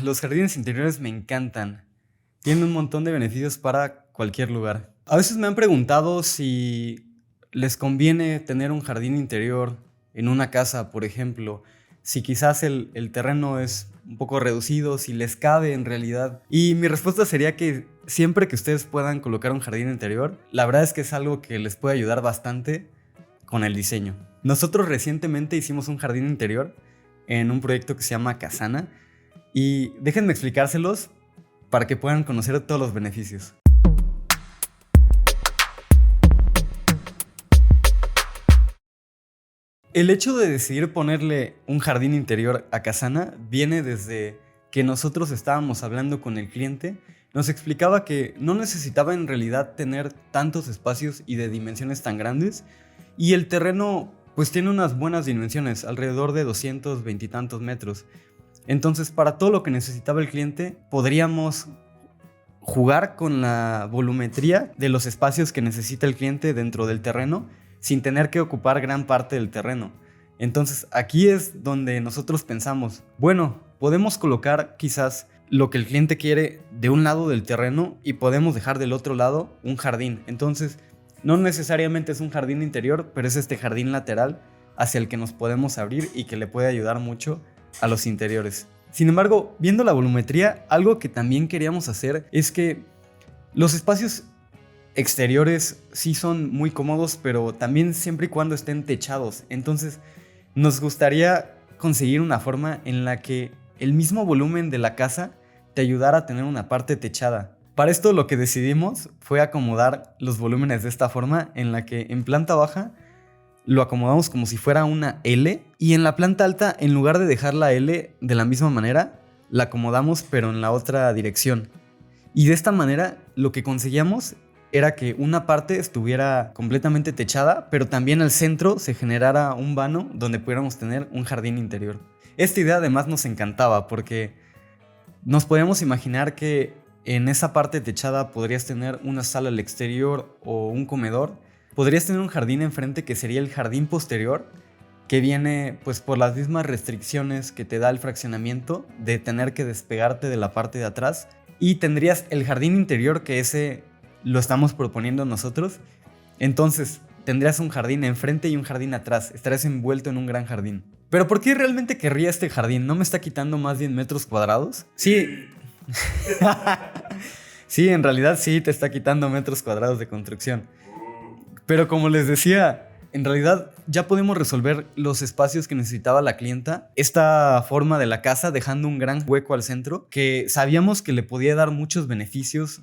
Los jardines interiores me encantan. Tienen un montón de beneficios para cualquier lugar. A veces me han preguntado si les conviene tener un jardín interior en una casa, por ejemplo. Si quizás el terreno es un poco reducido, si les cabe en realidad. Y mi respuesta sería que siempre que ustedes puedan colocar un jardín interior, la verdad es que es algo que les puede ayudar bastante con el diseño. Nosotros recientemente hicimos un jardín interior en un proyecto que se llama Casana. Y déjenme explicárselos para que puedan conocer todos los beneficios. El hecho de decidir ponerle un jardín interior a Casana viene desde que nosotros estábamos hablando con el cliente. Nos explicaba que no necesitaba en realidad tener tantos espacios y de dimensiones tan grandes. Y el terreno pues tiene unas buenas dimensiones, alrededor de 220 y tantos metros. Entonces, para todo lo que necesitaba el cliente, podríamos jugar con la volumetría de los espacios que necesita el cliente dentro del terreno sin tener que ocupar gran parte del terreno. Entonces, aquí es donde nosotros pensamos, bueno, podemos colocar quizás lo que el cliente quiere de un lado del terreno y podemos dejar del otro lado un jardín. Entonces, no necesariamente es un jardín interior, pero es este jardín lateral hacia el que nos podemos abrir y que le puede ayudar mucho a los interiores. Sin embargo, viendo la volumetría, algo que también queríamos hacer es que los espacios exteriores sí son muy cómodos, pero también siempre y cuando estén techados. Entonces, nos gustaría conseguir una forma en la que el mismo volumen de la casa te ayudara a tener una parte techada. Para esto lo que decidimos fue acomodar los volúmenes de esta forma, en la que en planta baja lo acomodamos como si fuera una L, y en la planta alta, en lugar de dejar la L de la misma manera, la acomodamos pero en la otra dirección. Y de esta manera lo que conseguíamos era que una parte estuviera completamente techada, pero también al centro se generara un vano donde pudiéramos tener un jardín interior. Esta idea además nos encantaba porque nos podíamos imaginar que en esa parte techada podrías tener una sala al exterior o un comedor. Podrías tener un jardín enfrente que sería el jardín posterior, que viene pues por las mismas restricciones que te da el fraccionamiento de tener que despegarte de la parte de atrás, y tendrías el jardín interior, que ese lo estamos proponiendo nosotros. Entonces tendrías un jardín enfrente y un jardín atrás, estarías envuelto en un gran jardín. Pero ¿por qué realmente querría este jardín? ¿No me está quitando más de 10 metros cuadrados? Sí. Sí, en realidad sí te está quitando metros cuadrados de construcción. Pero como les decía, en realidad ya podemos resolver los espacios que necesitaba la clienta. Esta forma de la casa, dejando un gran hueco al centro, que sabíamos que le podía dar muchos beneficios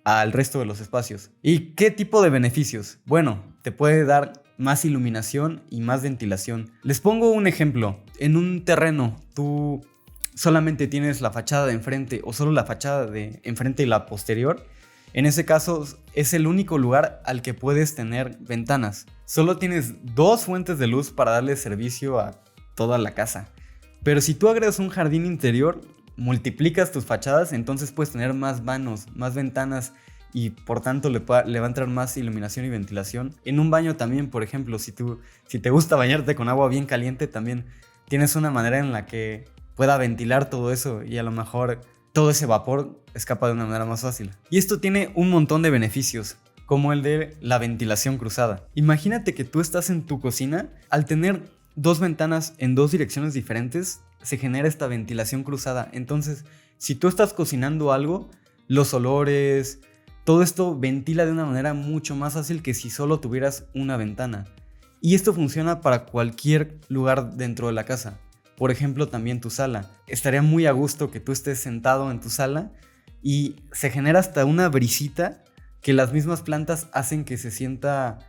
al resto de los espacios. ¿Y qué tipo de beneficios? Bueno, te puede dar más iluminación y más ventilación. Les pongo un ejemplo. En un terreno, tú solamente tienes la fachada de enfrente o solo la fachada de enfrente y la posterior. En ese caso es el único lugar al que puedes tener ventanas. Solo tienes 2 fuentes de luz para darle servicio a toda la casa. Pero si tú agregas un jardín interior, multiplicas tus fachadas, entonces puedes tener más vanos, más ventanas, y por tanto le va a entrar más iluminación y ventilación. En un baño también, por ejemplo, si te gusta bañarte con agua bien caliente, también tienes una manera en la que pueda ventilar todo eso, y a lo mejor todo ese vapor escapa de una manera más fácil. Y esto tiene un montón de beneficios, como el de la ventilación cruzada. Imagínate que tú estás en tu cocina. Al tener 2 ventanas en 2 direcciones diferentes, se genera esta ventilación cruzada. Entonces, si tú estás cocinando algo, los olores, todo esto ventila de una manera mucho más fácil que si solo tuvieras una ventana. Y esto funciona para cualquier lugar dentro de la casa. Por ejemplo, también tu sala. Estaría muy a gusto que tú estés sentado en tu sala y se genera hasta una brisita que las mismas plantas hacen que se sienta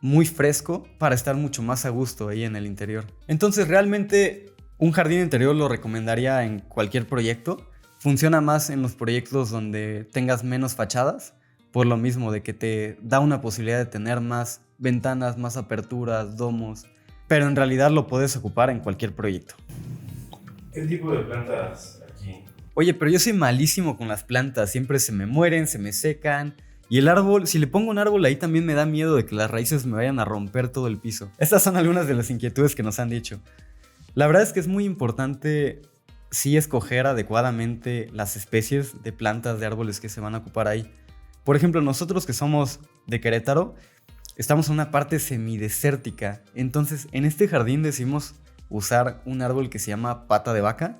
muy fresco para estar mucho más a gusto ahí en el interior. Entonces, realmente un jardín interior lo recomendaría en cualquier proyecto. Funciona más en los proyectos donde tengas menos fachadas, por lo mismo de que te da una posibilidad de tener más ventanas, más aperturas, domos. Pero en realidad lo puedes ocupar en cualquier proyecto. ¿Qué tipo de plantas aquí? Oye, pero yo soy malísimo con las plantas. Siempre se me mueren, se me secan. Y el árbol, si le pongo un árbol ahí, también me da miedo de que las raíces me vayan a romper todo el piso. Estas son algunas de las inquietudes que nos han dicho. La verdad es que es muy importante sí escoger adecuadamente las especies de plantas, de árboles que se van a ocupar ahí. Por ejemplo, nosotros que somos de Querétaro, estamos en una parte semidesértica. Entonces, en este jardín decidimos usar un árbol que se llama pata de vaca,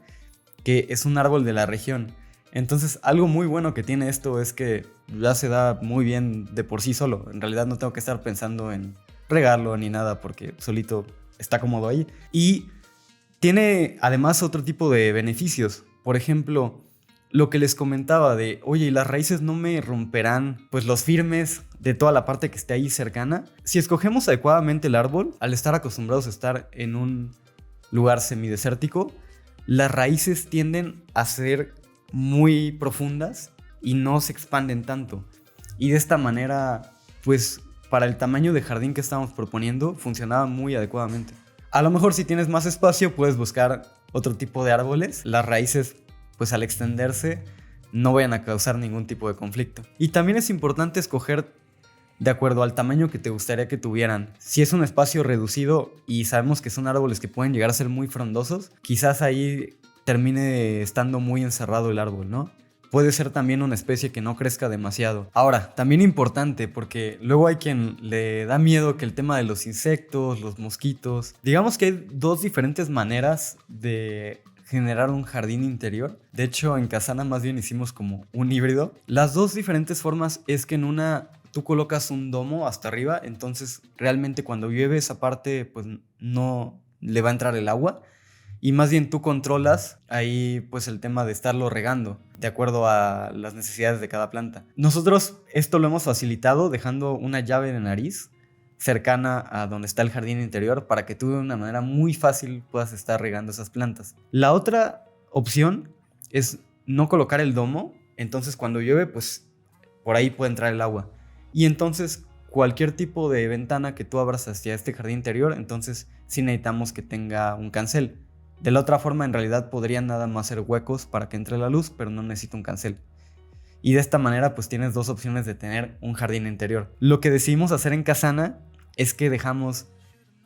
que es un árbol de la región. Entonces, algo muy bueno que tiene esto es que ya se da muy bien de por sí solo. En realidad no tengo que estar pensando en regarlo ni nada porque solito está cómodo ahí. Y tiene además otro tipo de beneficios. Por ejemplo, lo que les comentaba de, oye, ¿y las raíces no me romperán pues los firmes de toda la parte que esté ahí cercana? Si escogemos adecuadamente el árbol, al estar acostumbrados a estar en un lugar semidesértico, las raíces tienden a ser muy profundas y no se expanden tanto. Y de esta manera, pues para el tamaño de jardín que estábamos proponiendo, funcionaba muy adecuadamente. A lo mejor si tienes más espacio, puedes buscar otro tipo de árboles. Las raíces, pues al extenderse, no vayan a causar ningún tipo de conflicto. Y también es importante escoger de acuerdo al tamaño que te gustaría que tuvieran. Si es un espacio reducido y sabemos que son árboles que pueden llegar a ser muy frondosos, quizás ahí termine estando muy encerrado el árbol, ¿no? Puede ser también una especie que no crezca demasiado. Ahora, también importante porque luego hay quien le da miedo que el tema de los insectos, los mosquitos. Digamos que hay dos diferentes maneras de generar un jardín interior. De hecho, en Casana más bien hicimos como un híbrido. Las dos diferentes formas es que en una tú colocas un domo hasta arriba, entonces realmente cuando llueve esa parte pues no le va a entrar el agua. Y más bien tú controlas ahí pues el tema de estarlo regando de acuerdo a las necesidades de cada planta. Nosotros esto lo hemos facilitado dejando una llave de nariz cercana a donde está el jardín interior para que tú de una manera muy fácil puedas estar regando esas plantas. La otra opción es no colocar el domo, entonces cuando llueve pues por ahí puede entrar el agua. Y entonces cualquier tipo de ventana que tú abras hacia este jardín interior, entonces sí necesitamos que tenga un cancel. De la otra forma, en realidad podrían nada más ser huecos para que entre la luz, pero no necesita un cancel. Y de esta manera, pues tienes dos opciones de tener un jardín interior. Lo que decidimos hacer en Casana es que dejamos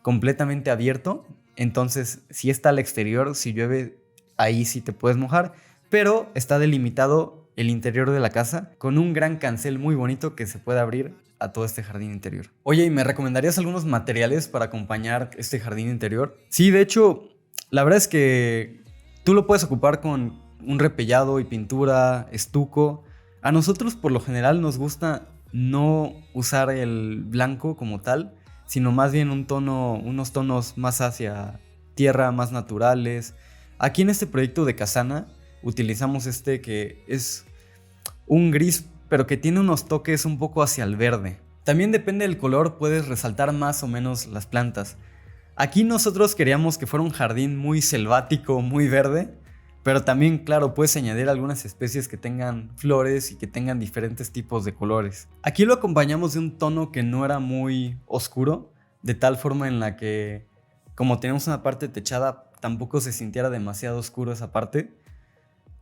completamente abierto. Entonces, si está al exterior, si llueve, ahí sí te puedes mojar. Pero está delimitado el interior de la casa con un gran cancel muy bonito que se puede abrir a todo este jardín interior. Oye, ¿y me recomendarías algunos materiales para acompañar este jardín interior? Sí, de hecho, la verdad es que tú lo puedes ocupar con un repellado y pintura, estuco. A nosotros por lo general nos gusta no usar el blanco como tal, sino más bien unos tonos más hacia tierra, más naturales. Aquí en este proyecto de Casana utilizamos este que es un gris, pero que tiene unos toques un poco hacia el verde. También depende del color, puedes resaltar más o menos las plantas. Aquí nosotros queríamos que fuera un jardín muy selvático, muy verde, pero también, claro, puedes añadir algunas especies que tengan flores y que tengan diferentes tipos de colores. Aquí lo acompañamos de un tono que no era muy oscuro, de tal forma en la que, como tenemos una parte techada, tampoco se sintiera demasiado oscuro esa parte.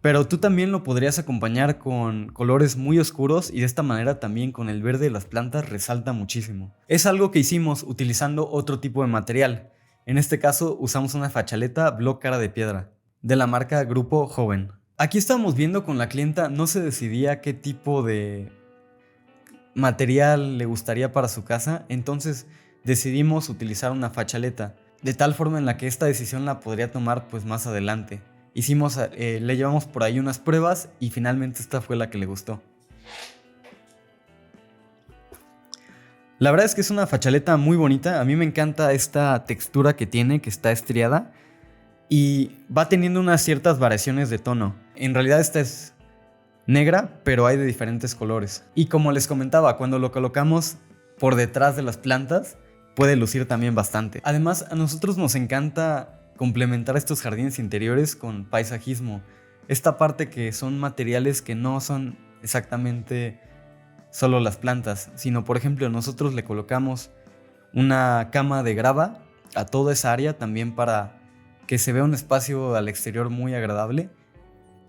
Pero tú también lo podrías acompañar con colores muy oscuros y de esta manera también con el verde de las plantas resalta muchísimo. Es algo que hicimos utilizando otro tipo de material. En este caso usamos una fachaleta block cara de piedra de la marca Grupo Joven. Aquí estamos viendo con la clienta, no se decidía qué tipo de material le gustaría para su casa, entonces decidimos utilizar una fachaleta de tal forma en la que esta decisión la podría tomar pues más adelante. Le llevamos por ahí unas pruebas y finalmente esta fue la que le gustó. La verdad es que es una fachaleta muy bonita. A mí me encanta esta textura que tiene, que está estriada y va teniendo unas ciertas variaciones de tono. En realidad esta es negra, pero hay de diferentes colores. Y como les comentaba, cuando lo colocamos por detrás de las plantas, puede lucir también bastante. Además, a nosotros nos encanta complementar estos jardines interiores con paisajismo. Esta parte que son materiales que no son exactamente solo las plantas, sino por ejemplo nosotros le colocamos una cama de grava a toda esa área también para que se vea un espacio al exterior muy agradable.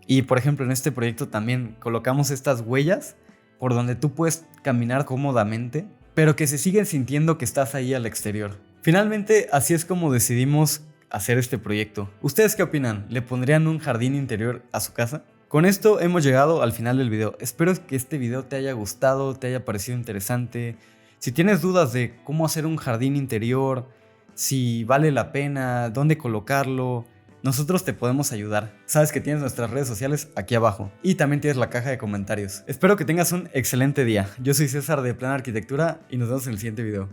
Y por ejemplo en este proyecto también colocamos estas huellas por donde tú puedes caminar cómodamente, pero que se siguen sintiendo que estás ahí al exterior. Finalmente así es como decidimos hacer este proyecto. ¿Ustedes qué opinan? ¿Le pondrían un jardín interior a su casa? Con esto hemos llegado al final del video. Espero que este video te haya gustado, te haya parecido interesante. Si tienes dudas de cómo hacer un jardín interior, si vale la pena, dónde colocarlo, nosotros te podemos ayudar. Sabes que tienes nuestras redes sociales aquí abajo y también tienes la caja de comentarios. Espero que tengas un excelente día. Yo soy César de Plan Arquitectura y nos vemos en el siguiente video.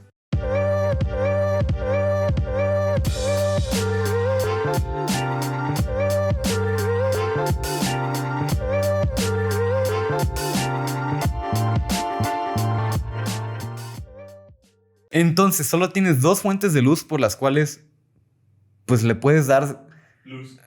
Entonces, solo tienes dos fuentes de luz por las cuales pues le puedes dar Luz.